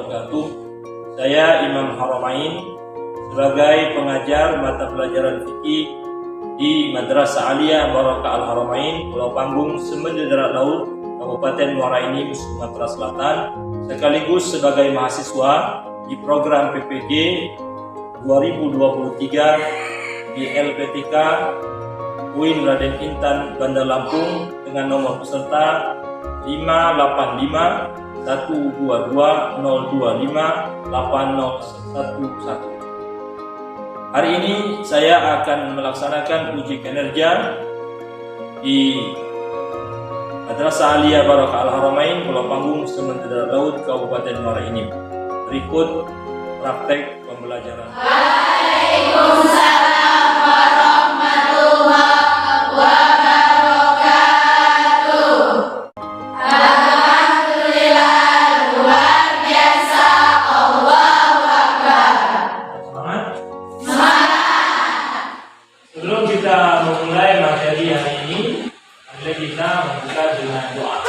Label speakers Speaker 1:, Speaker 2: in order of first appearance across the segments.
Speaker 1: wabarakatuh. Saya Imam Haramain sebagai pengajar mata pelajaran fikih di Madrasah Aliyah Barakah Al-Haramain, Pulau Panggung, Semenanjung Laut, Kabupaten Muara Enim, Sumatera Selatan, sekaligus sebagai mahasiswa di program PPG 2023 di LPTK UIN Raden Intan Bandar Lampung dengan nomor peserta 585 122 025 8011. Hari ini saya akan melaksanakan uji kinerja di Madrasah Aliyah Barakah Al-Haramain, Pulau Panggung, Semenanjung Laut, Kabupaten Muara Enim. Berikut praktek pembelajaran.
Speaker 2: Waalaikumsalam warahmatullahi wabarakatuh. Alhamdulillah, luar biasa, Allahu Akbar.
Speaker 1: Semangat.
Speaker 2: Semangat.
Speaker 1: Sebelum kita memulai materi hari ini, mari kita membuka dengan doa.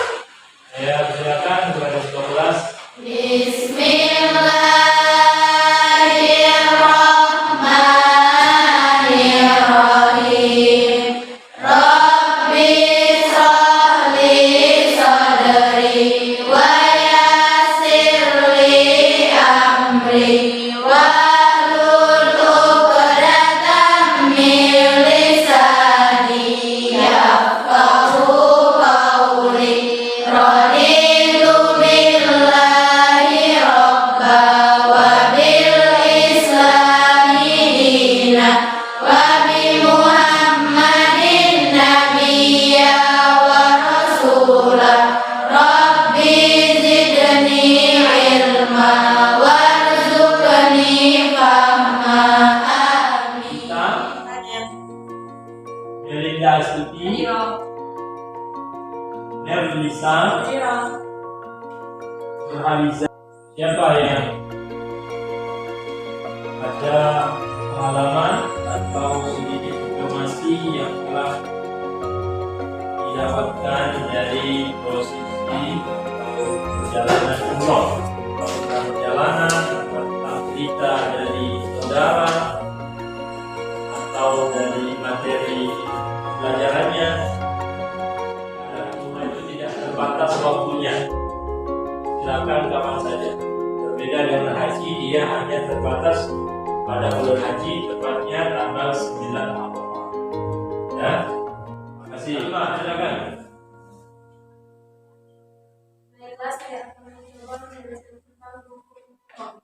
Speaker 1: Saya persilakan kepada ketua kelas.
Speaker 2: Bismillahirrahmanirrahim. Rabbi shrah li sadri wa yassir li amri wahlul 'uqdatam min lisani yafqahu qawli. Raditu billahi rabba wa bil islami dina wa bi Muhammadin nabiyya wa rasula. Rabbi zidni ilma warzuqni fahma. Amin.
Speaker 1: Melinda Astuti, Nerlisa, Nurhaliza. Siapa yang ada pengalaman atau sedikit informasi yang telah didapatkan dari prosesi atau perjalanan umroh, tentang perjalanan, tentang cerita dari saudara atau dari materi pelajarannya? Semua itu tidak terbatas waktunya. Silakan kapan saja. Berbeda dengan haji, dia hanya terbatas pada bulan haji, tepatnya tanggal 9 Ramadan. Ya, terima kasih. Silakan.
Speaker 3: Baiklah, saya akan mencoba menjelaskan tentang rukun umroh.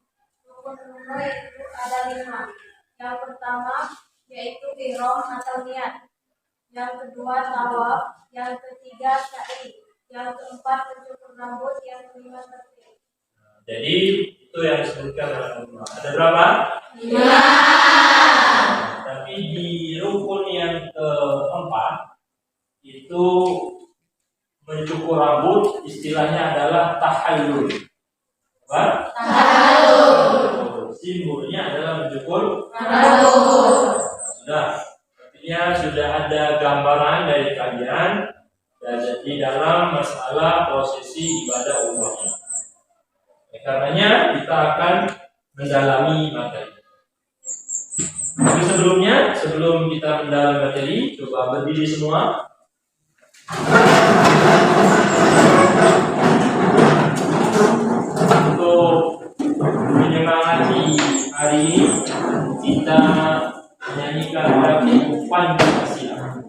Speaker 3: Rukun umroh itu ada 5. Yang pertama yaitu ihram atau niat. Yang kedua tawaf. Yang ketiga sa'i. Yang keempat mencukur rambut. Yang kelima takbir.
Speaker 1: Jadi itu yang disebutkan dalam umrah. Ada berapa?
Speaker 2: 5.
Speaker 1: Tapi di rukun yang keempat itu mencukur rambut, istilahnya adalah tahallul. Apa?
Speaker 2: Tahallul.
Speaker 1: Simbolnya adalah mencukur
Speaker 2: Rambut.
Speaker 1: Sudah, artinya sudah ada gambaran dari kalian di dalam masalah prosesi ibadah umrohnya. Karenanya kita akan mendalami materi. Tapi sebelum kita mendalami materi, coba berdiri semua. Untuk menyemangati hari ini, kita menyanyikan lagu Pancasila.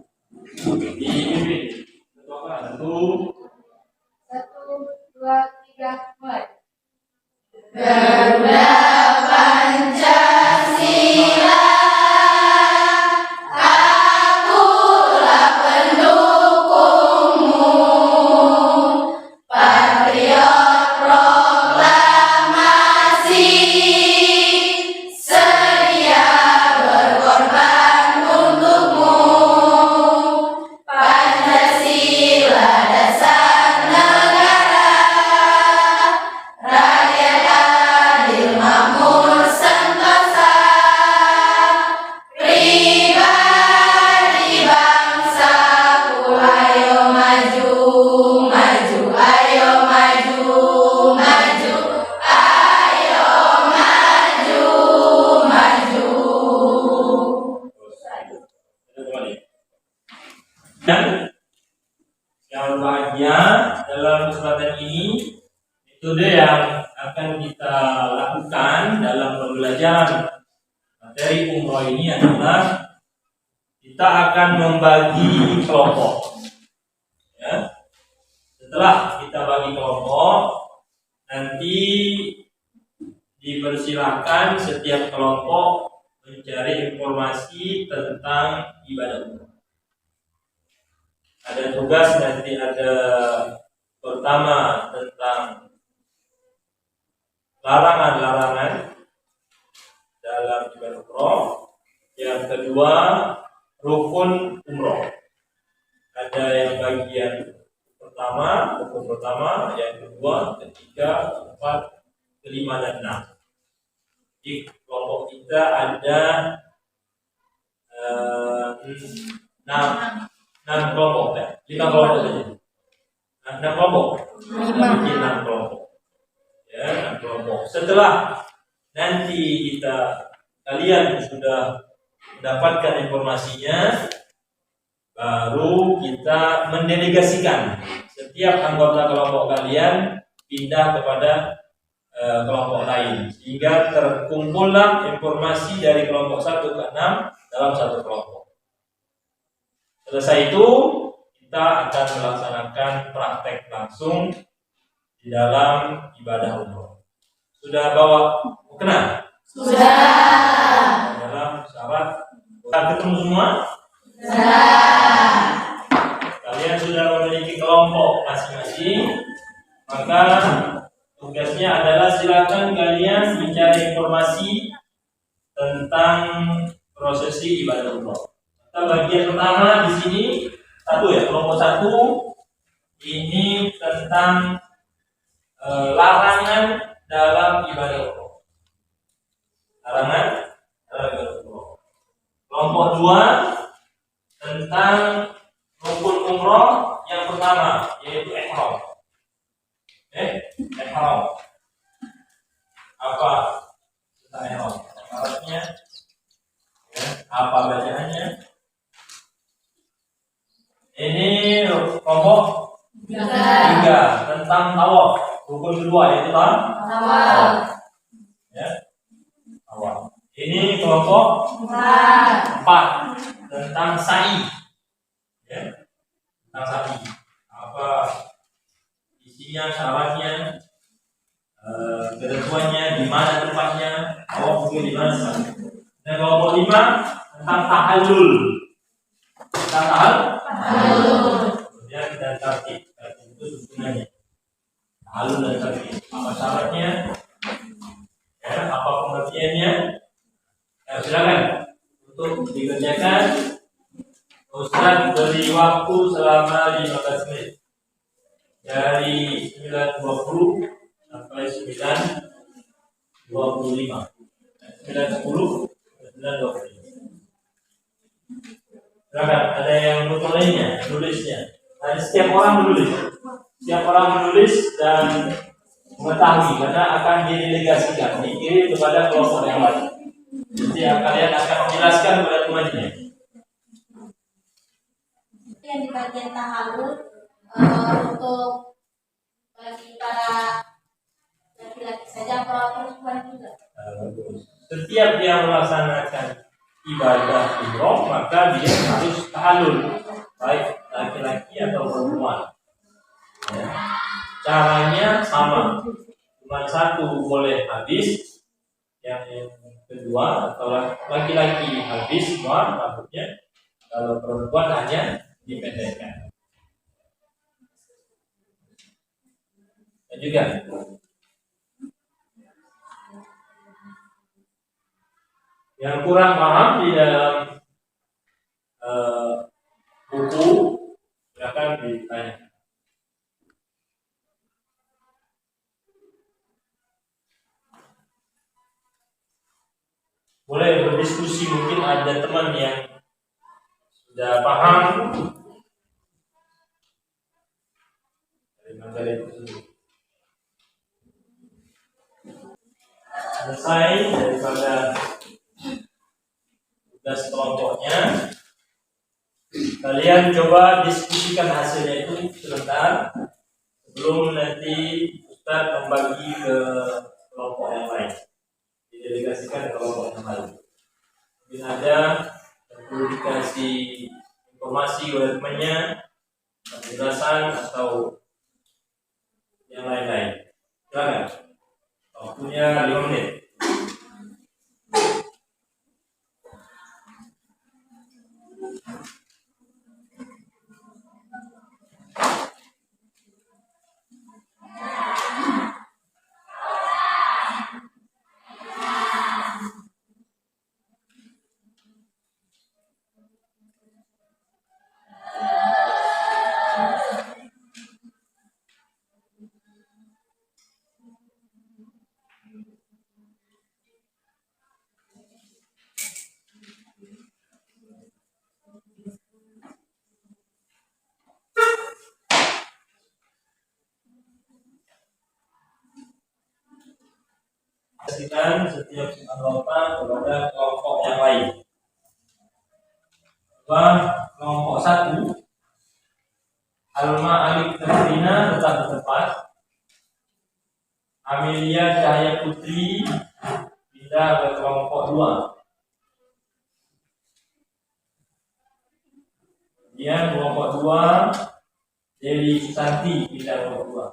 Speaker 1: Dipimpin ketua kelas.
Speaker 3: 1, 2, 3, mulai.
Speaker 2: Gerbang Pancasila, akulah pendukungmu. Patriot proklamasi, sedia berkorban untukmu. Pancasila dasar negara, rakyat adil
Speaker 1: metode yang akan kita lakukan dalam pembelajaran materi umroh ini adalah kita akan membagi kelompok. Ya. Setelah kita bagi kelompok, nanti dipersilakan setiap kelompok mencari informasi tentang ibadah umroh. Ada tugas nanti, ada pertama tentang larangan-larangan dalam ibadah umroh. Yang kedua, rukun umroh. Ada yang bagian pertama, rukun pertama, yang kedua, ketiga, keempat, kelima, dan enam. Di kelompok kita ada 6 kelompok, ya? 5 kelompok saja. 6 kelompok. 6 kelompok. Ya, 6 kelompok. Setelah nanti kalian sudah mendapatkan informasinya, baru kita mendelegasikan setiap anggota kelompok kalian pindah kepada kelompok lain, sehingga terkumpullah informasi dari kelompok 1 ke 6 dalam satu kelompok. Selesai itu, kita akan melaksanakan praktek langsung di dalam ibadah umroh. Sudah bawa mukena?
Speaker 2: Sudah.
Speaker 1: Dalam syarat sudah ketemu semua?
Speaker 2: Sudah.
Speaker 1: Kalian sudah memiliki kelompok masing-masing, maka tugasnya adalah silakan kalian mencari informasi tentang prosesi ibadah umroh. Kita bagian pertama di sini kelompok 1 ini tentang larangan dalam ibadah umroh. Larangan dalam ibadah umroh. Kelompok 2 tentang rukun umroh yang pertama, yaitu ihram. Ihram. Apa tentang ihram? Syaratnya, apa bacaannya? Ini kelompok 3 tentang tawaf, rukun kedua yaitu tawaf. Ya, tawaf. Ini kelompok 4 tentang sa'i. Ya, tentang sa'i. Apa isinya, syaratnya, ketentuannya, di mana tempatnya, tawaf juga di mana tempatnya. Dan kelompok 5 tentang tahallul. Tentang tahallul. Kemudian dan tartib. Itu susunannya. Tahallul dan tartib. Apa syaratnya? Ya, apa pengertiannya? Silakan untuk dikerjakan. Ustaz beri waktu selama 15 menit. Dari 9.20 sampai 9.25. 9.10 9.25. Silakan, ada yang butuh lainnya, menulisnya. Nah, setiap orang menulis dan mengetahui, karena akan didelegasikan, dikirim kepada kelompok yang lain. Jadi kalian akan menjelaskan kepada temannya.
Speaker 3: Yang di bagian tahallul untuk bagi para laki-laki saja atau perempuan juga?
Speaker 1: Setiap dia melaksanakan ibadah umroh, maka dia harus tahallul, baik laki-laki atau perempuan. Ya. Caranya sama, cuma satu boleh habis, yang kedua atau laki-laki habis semua rambutnya, kalau perempuan hanya dipendekkan. Dan juga yang kurang paham di dalam buku, silakan ditanya. Boleh berdiskusi, mungkin ada teman yang sudah paham dari materi tersebut. Selesai daripada tugas kelompoknya, kalian coba diskusikan hasilnya itu sebentar sebelum nanti Ustaz membagi ke kelompok yang lain, didelegasikan ke kelompok yang lain. Mungkin ada yang perlu dikasih informasi oleh temannya, penjelasan atau yang lain-lain. Silakan. Waktunya 5 menit. Pastikan setiap anggota kepada kelompok yang lain. Kelompok 1, Alma Alif Katrina tetap di tempat. Amelia Cahaya Putri pindah ke kelompok 2. Kemudian kelompok 2, Dewi Susanti pindah ke kelompok 2.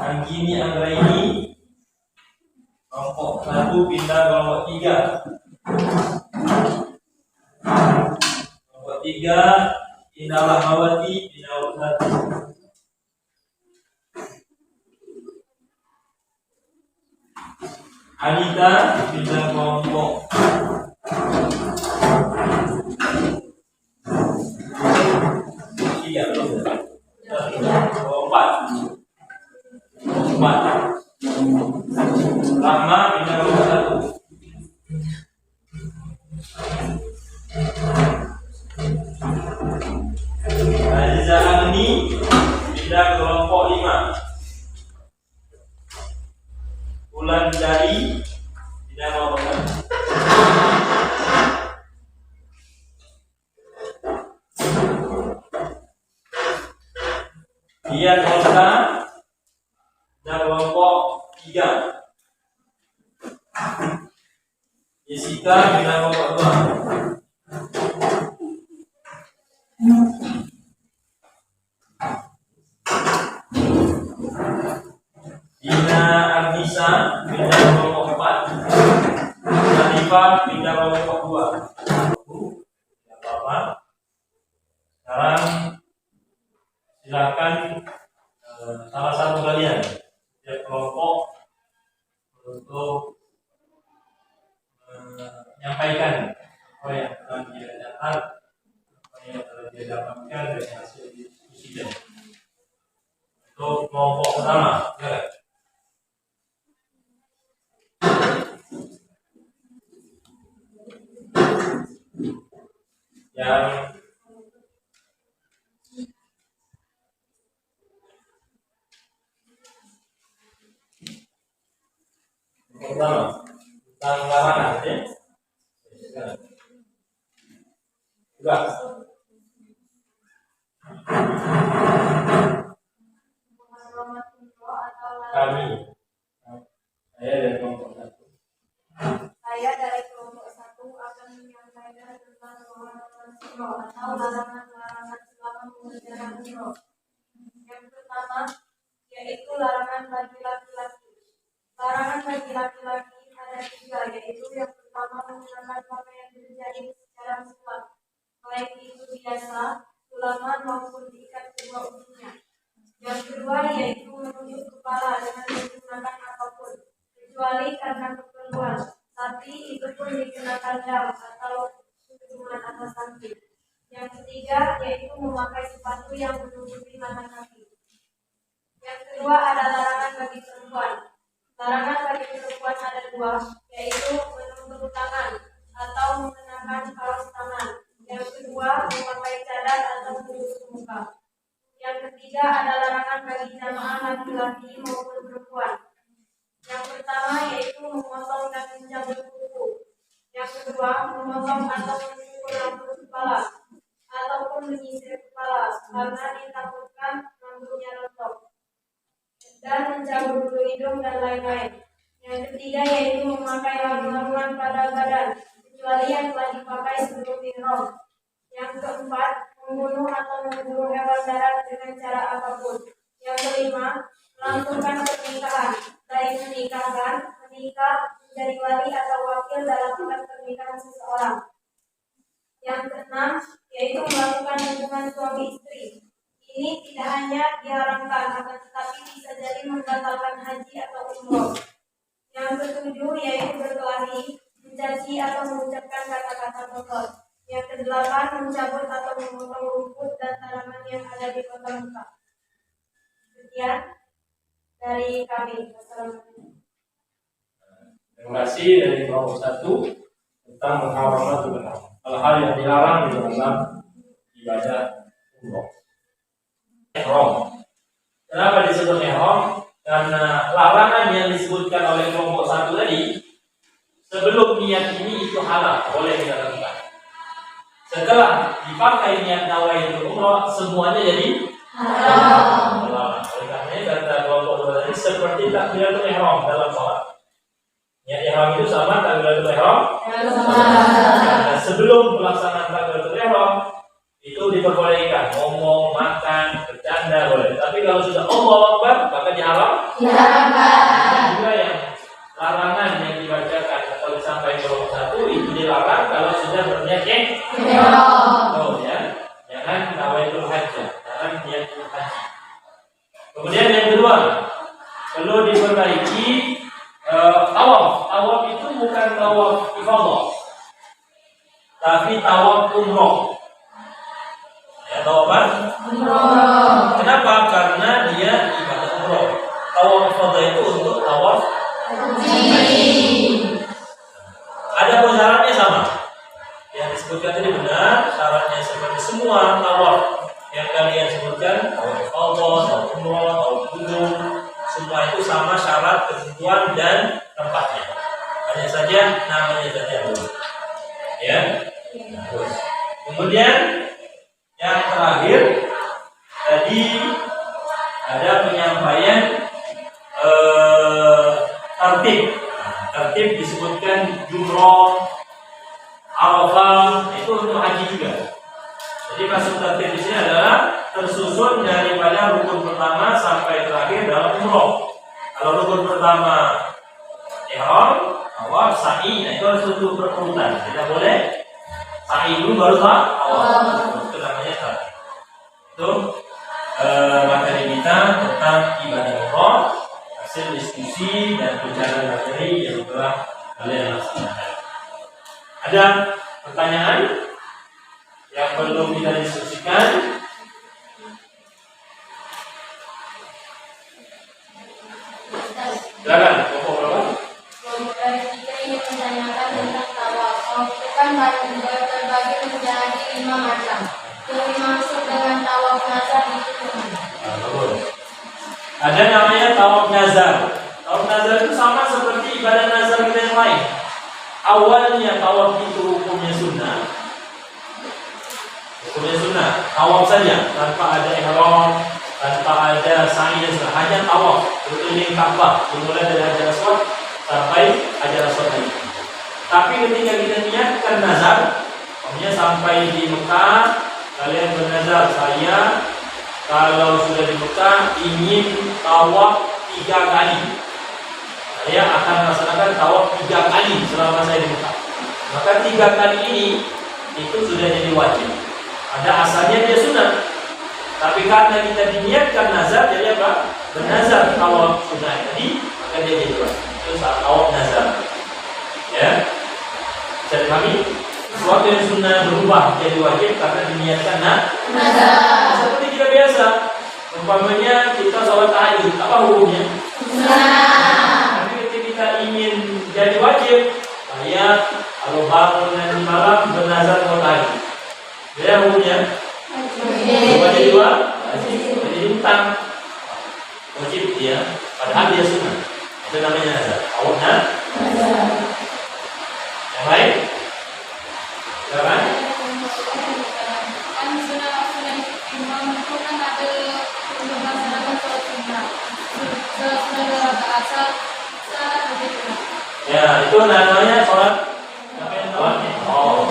Speaker 1: Anggini Anggraini kelompok 1 pindah ke kelompok 3. Kelompok 3, Indah Rahmawati pindah ke kelompok 1. Anita pindah ke kelompok 3. Kelompok 4. Rahma pindah ke kelompok 1. Aziza Agni pindah ke kelompok 5. Bulan Jari pindah ke kelompok 1. Dia Kosta dan kelompok 3. Jessica pindah ke kelompok 2. Dina Agnisa pindah ke kelompok 4. Hanifah pindah ke kelompok 2. Tidak apa-apa. Sekarang silakan salah satu kalian setiap kelompok untuk menyampaikan apa yang telah dia dapat, apa yang telah dia dapatkan dari hasil diskusi tadi. Untuk kelompok pertama, yang pertama tentang larangan, ya. Juga kami, saya dari kelompok 1.
Speaker 3: Saya dari kelompok 1 akan menyampaikan tentang larangan umroh atau larangan-larangan selama mengerjakan umroh. Yang pertama yaitu larangan bagi laki-laki. Larangan bagi laki-laki ada 3, yaitu yang pertama menggunakan pakaian berjahit secara mutlak, baik itu biasa, sulaman maupun ikat kedua ujungnya. Yang kedua yaitu menunjuk kepala dengan menggunakan apapun, kecuali karena keperluan, tapi itu pun dikenakan dam atau hubungan atas kaki. Yang ketiga yaitu memakai sepatu yang menutupi mata kaki. Yang kedua ada larangan bagi perempuan. Larangan bagi perempuan ada 2, yaitu menutup tangan atau mengenakan kaos tangan. Yang kedua memakai cadar atau menutup muka. Yang ketiga ada larangan bagi jamaah laki-laki maupun perempuan. Yang pertama yaitu memotong dan mencabut kuku. Yang kedua, memotong atau mencukur rambut kepala ataupun menyisir kepala karena ditakutkan rambutnya rontok, dan mencabut bulu hidung dan lain-lain. Yang ketiga yaitu memakai harum-haruman pada badan kecuali yang telah dipakai sebelum ihram. Yang keempat, membunuh atau memburu hewan darat dengan cara apapun. Yang kelima, melangsungkan pernikahan, baik menikah, menjadi wali atau wakil dalam akad pernikahan seseorang. Yang keenam, yaitu melakukan hubungan suami istri. Ini tidak hanya diharamkan, akan tetapi bisa jadi membatalkan haji atau umroh. Yang ketujuh, yaitu berkelahi, mencaci atau mengucapkan kata-kata kotor. Yang kedelapan, mencabut atau memotong rumput dan tanaman yang ada di kota Mekah. Sekian dari kami. Wassalamualaikum.
Speaker 1: Terima kasih dari kelompok 1 tentang menghafal hal-hal yang dilarang di dalam ibadah umroh. Ihram. Kenapa disebut ihram? Karena larangan yang disebutkan oleh kelompok 1 tadi, sebelum niat ini itu halal, boleh kita lakukan. Setelah dipakai niat nawaitul umrah, semuanya jadi halal. Oleh karena kata kelompok 2 tadi seperti takbiratul ihram dalam sholat. Niat ihram itu sama takbiratul ihram. Nah, sebelum pelaksanaan takbiratul ihram itu diperbolehkan ngomong, makan, bercanda boleh. Tapi kalau sudah Allahu Akbar maka diharam. Juga yang larangan yang dibacakan atau disampaikan kelompok 1 itu dilarang kalau sudah berniat oh ya, jangan nawaitul haji, jangan niatul haji. Kemudian yang kedua, perlu diperbaiki tawaf. Tawaf itu bukan tawaf ifadah, tapi tawaf umroh. Ya, tawaf apa? Umroh. Kenapa? Karena dia ibadah umroh. Tawaf ifadah itu untuk tawaf haji. Ada syaratnya sama. Yang disebutkan tadi benar, syaratnya seperti semua tawaf yang kalian sebutkan, tawaf ifadah, tawaf umroh, tawaf qudum, semua itu sama syarat, ketentuan dan tempatnya. Hanya saja namanya saja dulu. Ya. Terus. Kemudian yang terakhir tadi ada penyampaian tertib. Tertib disebutkan jumroh, Arafah, itu untuk haji juga. Jadi maksud tertib di sini adalah tersusun daripada rukun pertama sampai terakhir dalam umroh. Kalau rukun pertama ihram, tawaf, sa'i, itu harus untuk berurutan. Tidak boleh sa'i dulu baru tawaf. Itu namanya tertib. Itu materi kita tentang ibadah umroh, hasil diskusi dan bicara materi yang telah kalian laksanakan. Ada pertanyaan yang perlu kita diskusikan? Silakan, kelompok berapa?
Speaker 2: Kelompok dari kita ingin menanyakan tentang tawaf. Tawaf itu kan terbagi menjadi 5 macam. Yang dimaksud dengan tawaf nazar itu gimana?
Speaker 1: Ada namanya tawaf nazar. Tawaf nazar itu sama seperti ibadah nazar kita yang lain. Awalnya tawaf itu hukumnya sunnah. Tawaf saja tanpa ada ihram, tanpa ada sa'i dan sebagainya. Hanya tawaf berkeliling Ka'bah, dimulai dari Hajar Aswad sampai Hajar Aswad lagi. Tapi ketika kita niatkan nazar, maksudnya sampai di Mekah, kalian bernazar, saya kalau sudah di Mekah ingin tawaf 3 kali. Saya akan melaksanakan tawaf 3 kali selama saya di Mekah. Maka 3 kali ini itu sudah jadi wajib. Ada asalnya dia sunnah, tapi karena kita diniatkan nazar, jadi apa? Bernazar tawaf sunnah tadi, maka dia jadi wajib. Itu saat tawaf nazar. Ya, bisa dipahami? Sesuatu yang sunnah berubah jadi wajib karena diniatkan nazar. Seperti kita biasa, umpamanya kita sholat tahajud, apa hukumnya? Tapi ketika kita ingin jadi wajib, saya kalau bangun nanti malam bernazar sholat tahajud. Jadi hukumnya? Bukan jadi wajib, jadi hutang. Wajib dia, padahal dia sunnah. Itu namanya nazar. Awalnya. Yang lain? Ya kan?
Speaker 2: Kan sunnah imam itu kan ada untuk melaksanakan sholat sunnah. Sunnah rakaat saat begitu.
Speaker 1: Ya, itu namanya sholat apa yang sholat? Oh,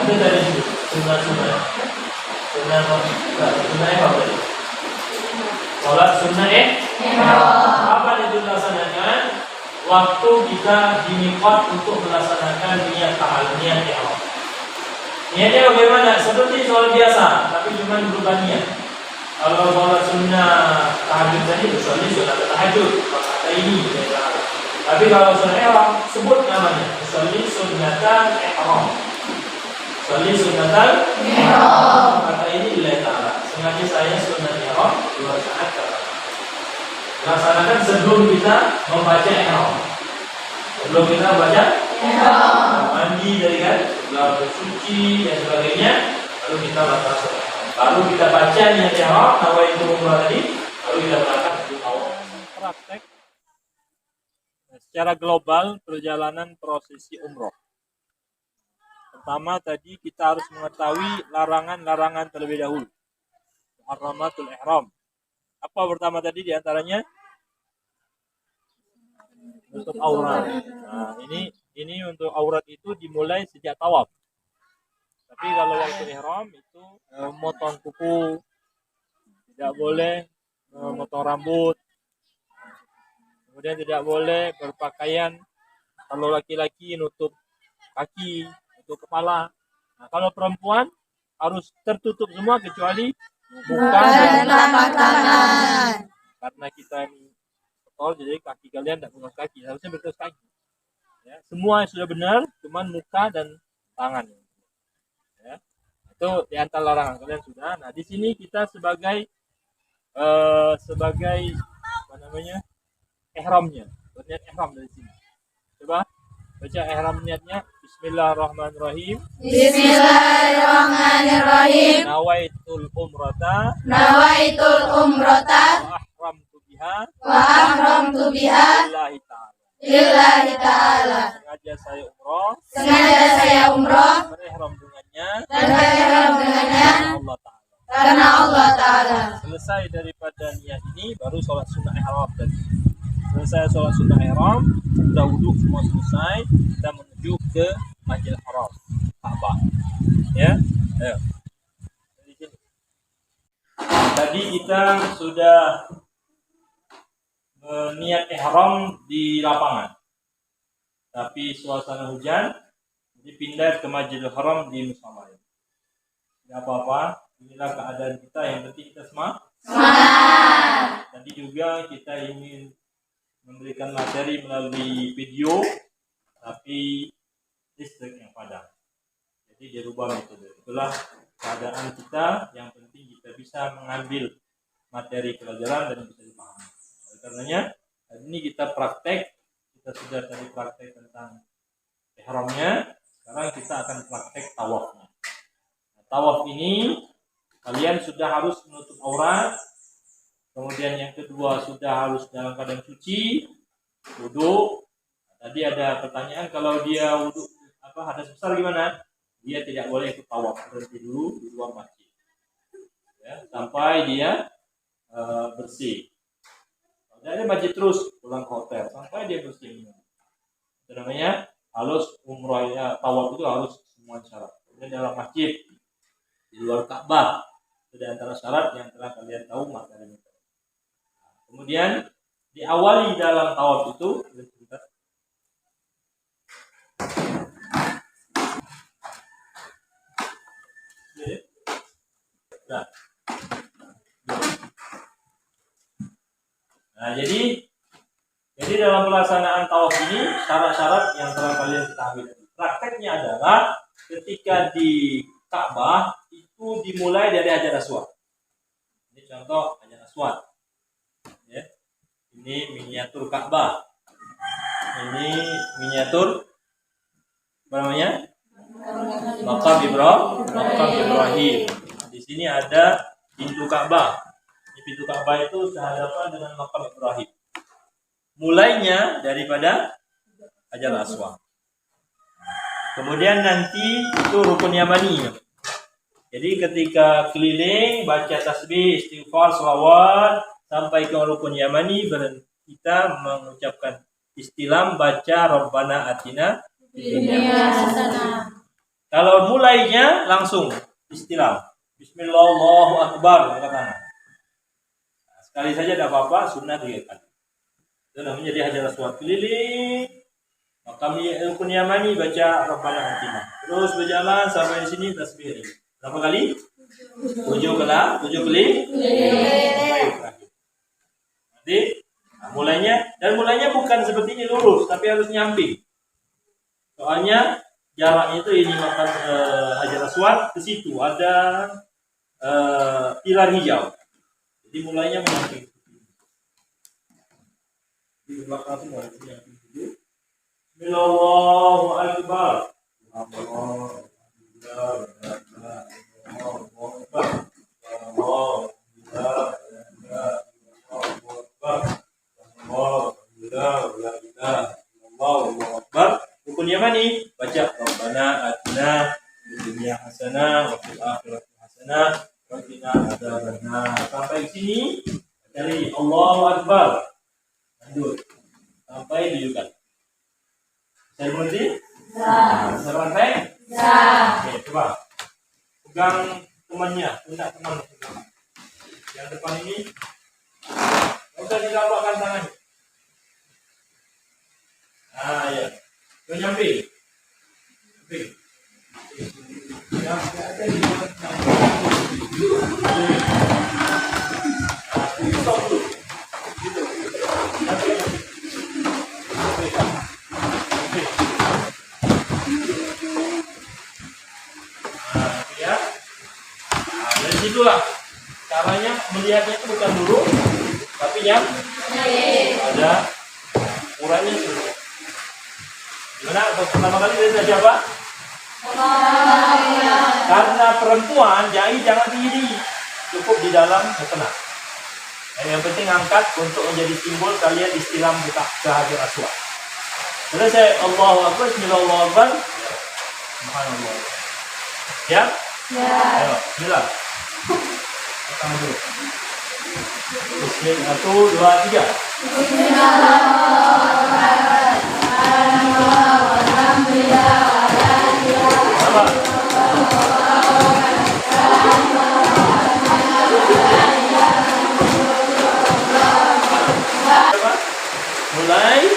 Speaker 1: itu dari sunnah. Sunnah apa tadi? Sholat sunnah apa itu dilaksanakan? Waktu kita di miqat untuk melaksanakan niat ihram. Niatnya bagaimana? Seperti sholat biasa, tapi cuma berubah niat. Kalau sholat sunnah tahajud tadi bersolli sunnah tahajud, maka ini. Tapi kalau sunnah ihram sebut namanya, bersolli sunnatan ihram. Solli sunnatan ihram. Kata ini lillahi ta'ala. Sengaja saya sunnah ihram 2 rakaat kata. Laksanakan sebelum kita membaca ihram. Sebelum kita baca ihram, mandi dari kan, lalu bersuci dan sebagainya, lalu kita laksanakan. Baru kita baca niat ihram, nawaitu umrah tadi, lalu kita berangkat ke tawaf. Praktek secara global perjalanan prosesi umroh. Pertama tadi kita harus mengetahui larangan-larangan terlebih dahulu. Muharramatul ihram. Apa pertama tadi diantaranya? Tutup aurat. Nah, ini untuk aurat itu dimulai sejak tawaf. Tapi kalau waktu ihram itu memotong kuku, tidak boleh memotong rambut. Kemudian tidak boleh berpakaian, kalau laki-laki nutup kaki, nutup kepala. Nah, kalau perempuan harus tertutup semua kecuali muka dan telapak tangan. Karena kita ini kotor, jadi kaki kalian tidak berkaus kaki, harusnya berkaus kaki. Ya, semua sudah benar, cuman muka dan tangan. Ya, itu di antara larangan kalian sudah. Nah, di sini kita sebagai apa namanya, ihramnya, berniat ihram dari sini. Coba baca ihram niatnya. Bismillahirrahmanirrahim.
Speaker 4: Bismillahirrahmanirrahim.
Speaker 1: Nawaitul umrata.
Speaker 4: Nawaitul umrata.
Speaker 1: Wa ahramtu biha. Lillahi ta'ala.
Speaker 4: Lillahi ta'ala.
Speaker 1: Sengaja saya umroh.
Speaker 4: Sengaja saya umroh.
Speaker 1: Berihram dengannya.
Speaker 4: Dan berihram dengannya.
Speaker 1: Allah Ta'ala.
Speaker 4: Karena Allah Ta'ala.
Speaker 1: Selesai daripada niat ini baru sholat sunnah ihram tadi. Selesai sholat sunnah ihram, sudah wudhu semua selesai, kita menuju ke Masjidil Haram, Ka'bah. Ya, ayo. Dari sini. Tadi kita sudah niat ihram di lapangan, tapi suasana hujan, jadi pindah ke Masjidil Haram di Mus'ala. Tidak apa-apa, inilah keadaan kita, yang penting kita semangat. Tadi juga kita ingin memberikan materi melalui video, tapi listrik yang padam. Jadi dirubah metode. Itulah keadaan kita, yang penting kita bisa mengambil materi pelajaran dan bisa dipahami. Oleh karenanya, hari ini kita praktek. Kita sudah tadi praktek tentang ihramnya. Sekarang kita akan praktek tawafnya. Nah, tawaf ini kalian sudah harus menutup aurat. Kemudian yang kedua sudah harus dalam keadaan suci, wudhu. Tadi ada pertanyaan, kalau dia wudhu hadas besar gimana? Dia tidak boleh ikut tawaf, berhenti dulu di luar masjid, ya, sampai dia bersih. Kalau dia masjid terus pulang ke hotel sampai dia bersih. Itu namanya halus umrohnya. Tawaf itu harus semua syarat. Kemudian dalam masjid, di luar Ka'bah, itu antara syarat yang telah kalian tahu materinya. Kemudian diawali dalam tawaf itu nah, jadi dalam pelaksanaan tawaf ini syarat-syarat yang telah kalian ketahui. Prakteknya adalah ketika di Ka'bah itu dimulai dari Hajar Aswad. Ini contoh Hajar Aswad. Ya. Ini miniatur Ka'bah. Ini miniatur apa namanya? Maqam Ibrahim. Di sini ada pintu Ka'bah. Di pintu Ka'bah itu sehadapan dengan Maqam Ibrahim. Mulainya daripada Hajar Aswad. Kemudian nanti itu rukun yamani. Jadi ketika keliling baca tasbih, istighfar, selawat sampai ke rukun yamani, kita mengucapkan istilam, baca Rabbana atina fid dunya hasanah. Kalau mulainya langsung istilam, Bismillah Allahu Akbar, katakan. Sekali saja tidak apa-apa, sunnah 3 kali. Itu namanya dia hajar aswad keliling. Maka rukun yamani baca Rabbana atina. Terus berjalan sampai di sini tasbih. Berapa kali? 7 kali. Baik. Nanti mulainya bukan seperti ini lurus, tapi harus nyamping. Soalnya jaraknya itu ini makan hajar aswad, ke situ ada pilar hijau. Jadi mulainya menyamping. Di belakang itu mulai menyamping dulu. Allahu Akbar. Rukun yamani baca Rabbana atina fid dunya hasanah wa fil akhirati hasanah wa qina adzabannar. Sampai sini dari Allahu Akbar. Lanjut sampai ditujukan. Saya berhenti? Bisa sampai? Bisa. Oke, coba pegang temannya, pundak teman. Yang depan ini udah dilapakkan tangannya. Ah ya. Kau nyamping. Stop dulu. Gitu. Ya. Dari situlah caranya melihatnya itu bukan dulu, tapi yang ada ukurannya dulu. Gimana? Pertama kali dari siapa? Karena perempuan jai jangan tinggi, cukup di dalam mukena. Yang penting angkat untuk menjadi simbol kalian istilam buka ke hajar aswad. Selesai Allahu Akbar, Bismillahirrahmanirrahim. Subhanallah. Ya? Ya. Ayo, bismillah. Pertama dulu. Bismillah. 1, 2, 3. Alhamdulillah. Mulai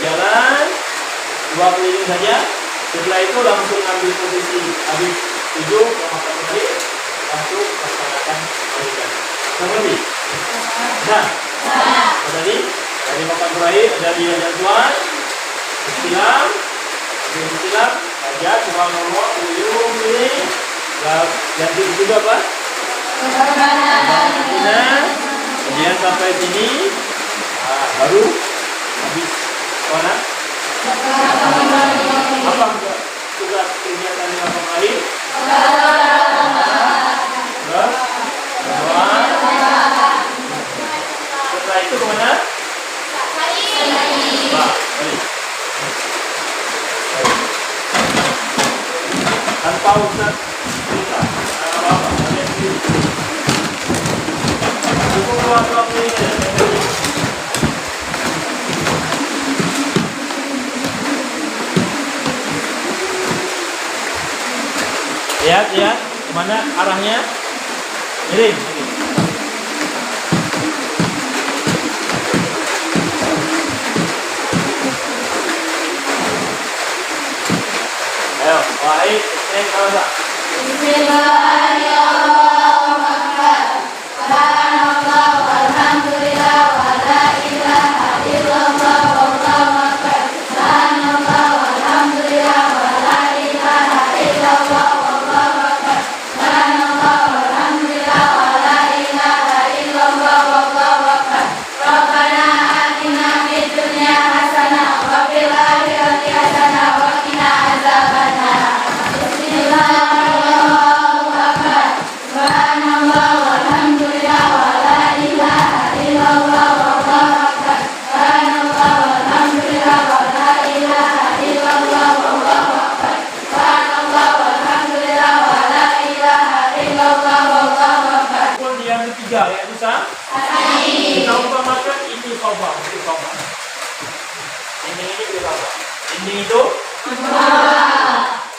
Speaker 1: jalan 2 keliling saja. Setelah itu langsung ambil posisi habis 7 makan balik, langsung laksanakan balikan. Seperti nah tadi dari makan terakhir dari hajar aswad istilam aja subhanallah ini ganti juga apa? Kemudian sampai sini baru habis mana? Apa tugas kegiatan di malam hari? Setelah itu kemana? Tanpa usah cerita, apa-apa, kalian sendiri. Cukup keluar ini. Lihat, kemana arahnya? Miring. Ayo, baik,
Speaker 4: Bismillahirrahmanirrahim. Subhanallah walhamdulillah wa la ilaha illallah wallahu akbar. Subhanallah walhamdulillah wa la ilaha illallah wallahu akbar. Subhanallah walhamdulillah wa la ilaha illallah wallahu akbar. Rabbana atina fid dunya hasanah wa fil akhirati hasanah wa qina adzabannar. Bismillahirrahmanirrahim.
Speaker 1: tiga yang susah. Kita umpamakan ini sofa, itu sofa. Ini berapa? Ini itu.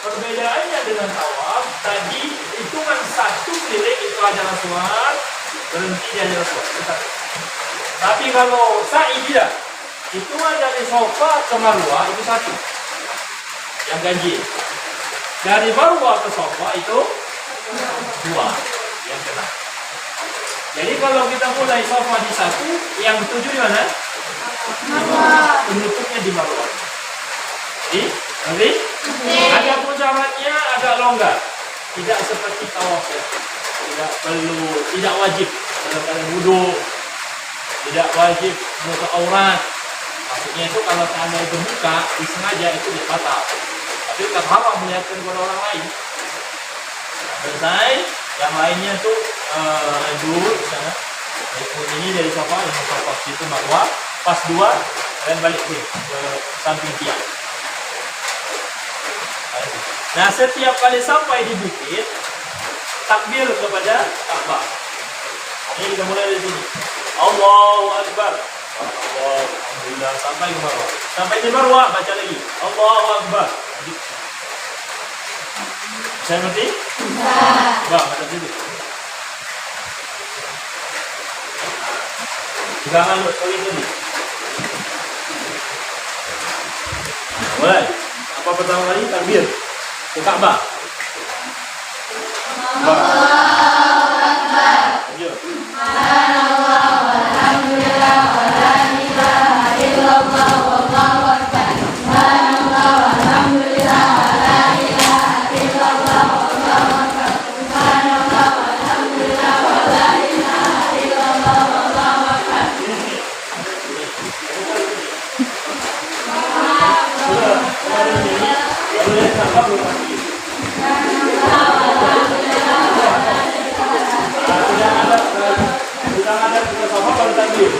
Speaker 1: Perbedaannya dengan tawaf tadi hitungan satu keliling itu adalah sholat, berhenti di adalah sholat. Tapi kalau sa'i tidak, hitungan dari sofa ke marwah itu satu, yang ganjil. Dari marwah ke sofa itu dua, yang kena. Jadi kalau kita mulai sofa di satu, yang tujuh di mana? Penutupnya di marwah. Jadi, nanti ada pun syaratnya agak longgar, tidak seperti tawaf ya. Tidak wajib dalam wudhu, tidak wajib menutup aurat. Maksudnya itu kalau seandainya berbuka disengaja itu tidak batal, tapi tetap haram melihatkan kepada orang lain. Selesai, yang lainnya tuh dulu sana. Ini dari sofa, yang sofa itu marwah, pas dua dan balik ke samping tiang. Nah, setiap kali sampai di bukit, takbir kepada Ka'bah. Ini kita mulai dari sini. Allahu Akbar. Alhamdulillah, sampai ke Marwah. Sampai di Marwah baca lagi. Allahu Akbar. Saya ngerti? Bah, baca dulu. Jangan lupa kali ini. Mulai. Apa pertama kali? Takbir ke Ka'bah.
Speaker 4: Allahu Akbar. Subhanallah walhamdulillah wala ilaha illallah wallahu akbar. Subhanallah walhamdulillah wala ilaha illallah wallahu akbar. Subhanallah walhamdulillah wala ilaha illallah wallahu akbar.
Speaker 1: Sudah ada kita sama baru takbir.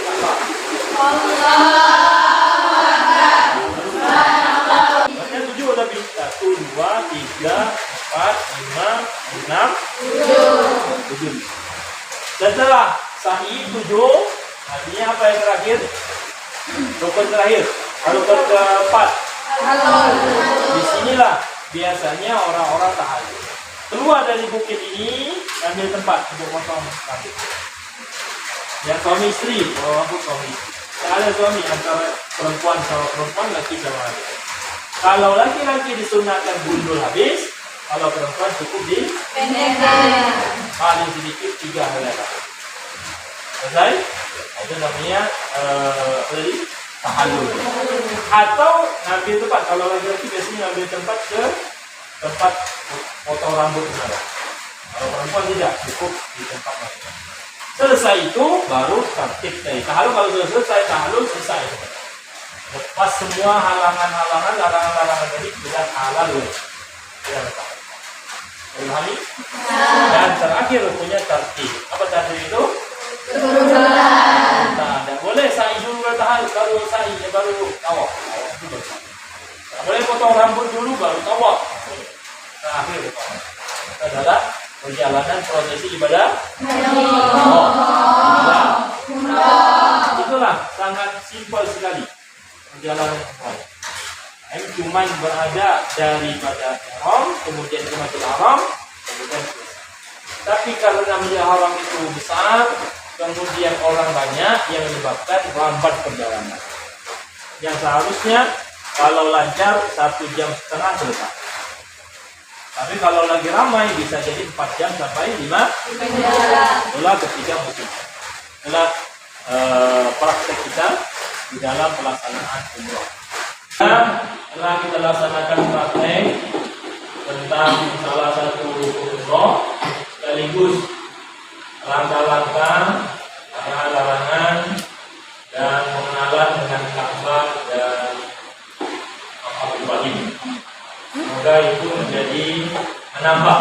Speaker 1: Baca 7 tapi 1, 2, 3, 4, 5, 6, 7. Setelah sa'i 7, artinya apa yang terakhir? Rukun terakhir. Rukun keempat. Disinilah biasanya orang-orang tahajud. Keluar dari bukit ini, ambil tempat untuk potong rambut. Yang suami istri, rambut suami istri. Ada suami antara perempuan sama perempuan, laki sama laki. Kalau laki-laki disunahkan gundul habis, kalau perempuan cukup di
Speaker 4: Pendekkan.
Speaker 1: paling sedikit 3 helai. Selesai? Itu namanya tahallul. Atau ngambil tempat. Kalau laki-laki biasanya ngambil tempat ke tempat potong rambut sana. Kalau perempuan tidak, cukup di tempat masing-masing. Selesai itu baru tertib dari tahallul. Kalau sudah selesai tahallul, selesai. Lepas semua halangan-halangan, larangan-larangan tadi sudah halal. Sudah lepas. Pahami? Dan terakhir punya tertib. Apa tertib itu? Nah, tidak boleh sa'i dulu bertahan, baru sa'i, baru tawaf. Tidak boleh potong rambut dulu, baru tawaf. Terakhir adalah perjalanan prosesi ibadah. Itulah sangat simpel sekali perjalanan umrah. Cuma berada daripada Haram, kemudian ke Masjidil Haram, kemudian selesai. Tapi karena Masjidil Haram itu besar, kemudian orang banyak yang menyebabkan lambat perjalanan. Yang seharusnya kalau lancar 1,5 jam selesai. Tapi kalau lagi ramai bisa jadi 4 jam sampai 5. Itulah ketiga musim. Itulah praktek kita di dalam pelaksanaan umrah. Setelah kita laksanakan praktek tentang salah satu umrah sekaligus langkah-langkah, larangan-larangan, dan pengenalan dengan Ka'bah dan Maqam Ibrahim. Semoga itu menjadi menambah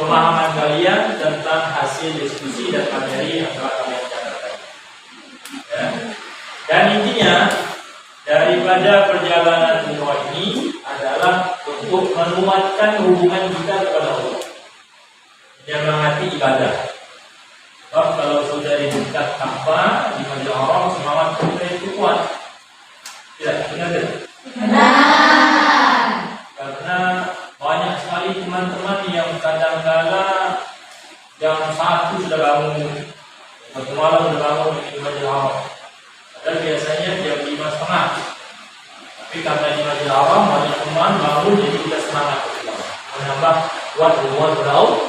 Speaker 1: pemahaman kalian tentang hasil diskusi dan materi yang telah kalian catatkan. Ya. Dan intinya daripada perjalanan umrah ini adalah untuk menguatkan hubungan kita kepada Allah, menyemangati ibadah. melihat Ka'bah di Masjidil Haram, semangat kita itu kuat. Tidak, benar tidak?
Speaker 4: Benar.
Speaker 1: Karena banyak sekali teman-teman yang kadang-kala jam 1 sudah bangun, satu malam sudah bangun di Masjidil Haram. Padahal biasanya jam 5:30. Tapi karena di Masjidil Haram banyak teman bangun, jadi kita semangat menambah kuat hubungan Allah.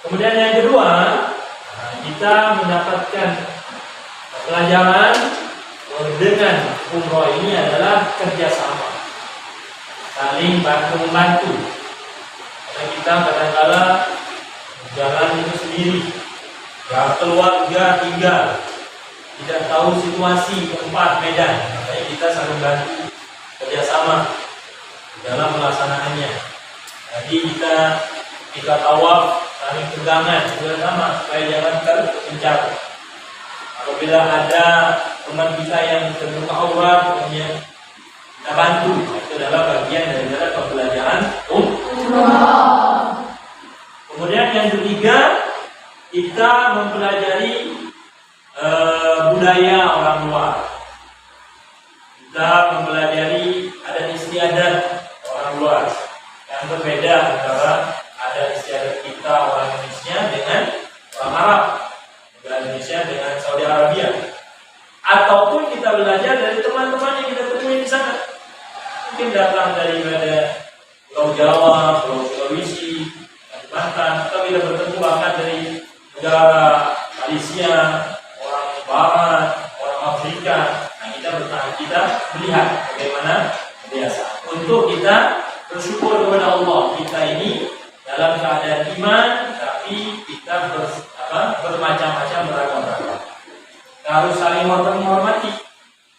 Speaker 1: Kemudian yang kedua, kita mendapatkan pelajaran dengan umroh ini adalah kerjasama, saling bantu-membantu. Karena kita kadang-kala jalan itu sendiri, ya keluarga tinggal, tidak tahu situasi tempat medan, makanya kita saling bantu kerjasama dalam melaksanakannya. Jadi kita tawaf saling pegangan juga sama supaya jangan terpencar. Apabila ada teman kita yang terbuka aurat, kemudian kita bantu. Itu adalah bagian daripada pembelajaran umroh. Kemudian yang ketiga, kita mempelajari budaya orang luar. Kita mempelajari adat istiadat orang luar yang berbeda antara adat istiadat kita orang Indonesia dengan orang Arab, negara Indonesia dengan Saudi Arabia, ataupun kita belajar dari teman-teman yang kita temui di sana. Mungkin datang daripada Pulau Jawa, Pulau Sulawesi, Kalimantan, atau kita bertemu bahkan dari negara Malaysia, orang Barat, orang Afrika. Nah, kita melihat bagaimana biasa untuk kita bersyukur kepada Allah. Kita ini dalam keadaan iman, tapi kita bermacam-macam beragam-ragam. Kita harus saling menghormati,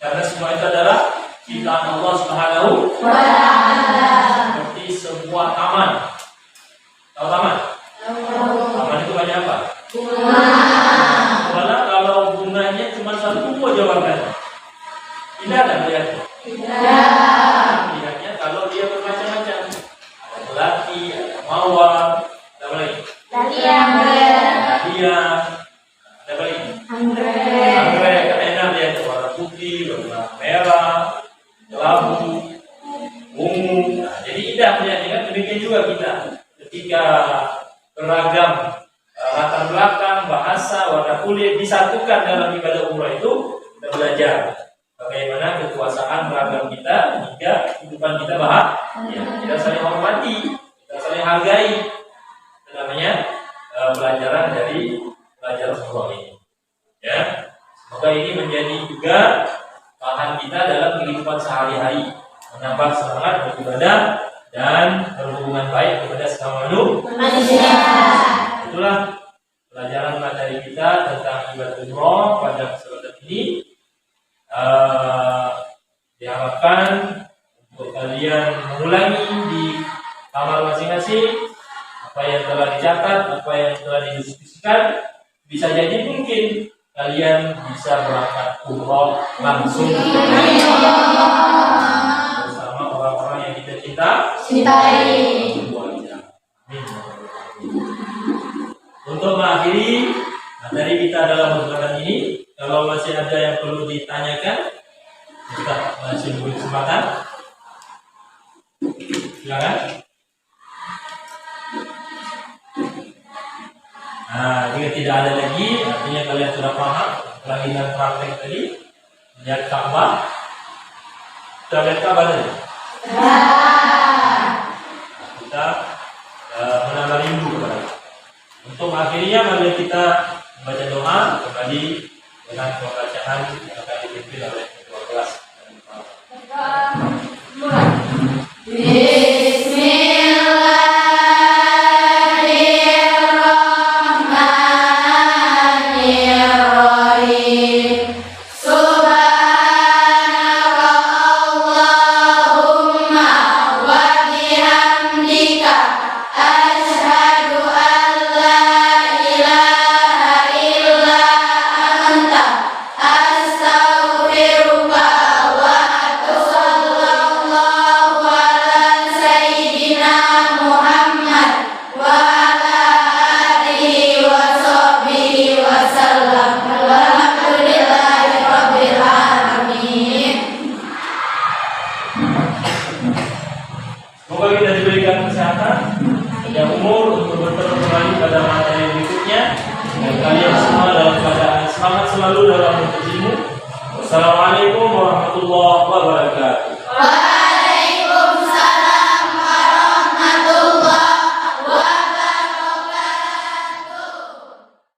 Speaker 1: karena semua itu adalah ciptaan Allah Subhanahu wa Ta'ala. Seperti sebuah taman. Tahu taman? Taman itu banyak apa? Bunga. Malah kalau bunganya cuma satu aja warnanya, tidak ada melihatnya. Lihatnya kalau dia bermacam-macam. Ada melati, ada mawar, ada apa lagi? Dahlia, ada apa lagi? Anggrek, kan enak lihat warna putih, warna merah, kelabu, ungu. Nah, jadi indah melihatnya kan. Demikian juga kita ketika beragam latar belakang, bahasa, warna kulit disatukan dalam ibadah umrah itu, kita belajar bagaimana kekuasaan beragam kita hingga kehidupan kita bahagia. Kita saling hormati, kita saling hargai. Itu namanya pelajaran dari pelajaran umrah ini. Ya, semoga ini menjadi juga bahan kita dalam kehidupan sehari-hari, menambah semangat beribadah dan berhubungan baik kepada sesama manusia. Itulah pelajaran materi kita tentang ibadah umroh pada kesempatan ini. Diharapkan untuk kalian mengulangi di kamar masing-masing apa yang telah dicatat, apa yang telah didiskusikan. Bisa jadi mungkin kalian bisa berangkat umroh langsung bersama orang-orang yang kita cintai. Untuk mengakhiri materi kita dalam kesempatan ini, kalau masih ada yang perlu ditanyakan, kita masih memberi kesempatan. Silakan. Nah, jika tidak ada lagi, artinya kalian sudah paham lagi dengan praktek tadi. Lihat Ka'bah. Sudah lihat Ka'bah tadi? Kita menambah rindu kepada Allah. Untuk akhirnya mari kita membaca doa kembali dengan pembacaan yang akan dipimpin oleh ketua kelas. dan kalian semua dalam keadaan semangat selalu dalam menuntut ilmu. Wassalamualaikum warahmatullahi wabarakatuh.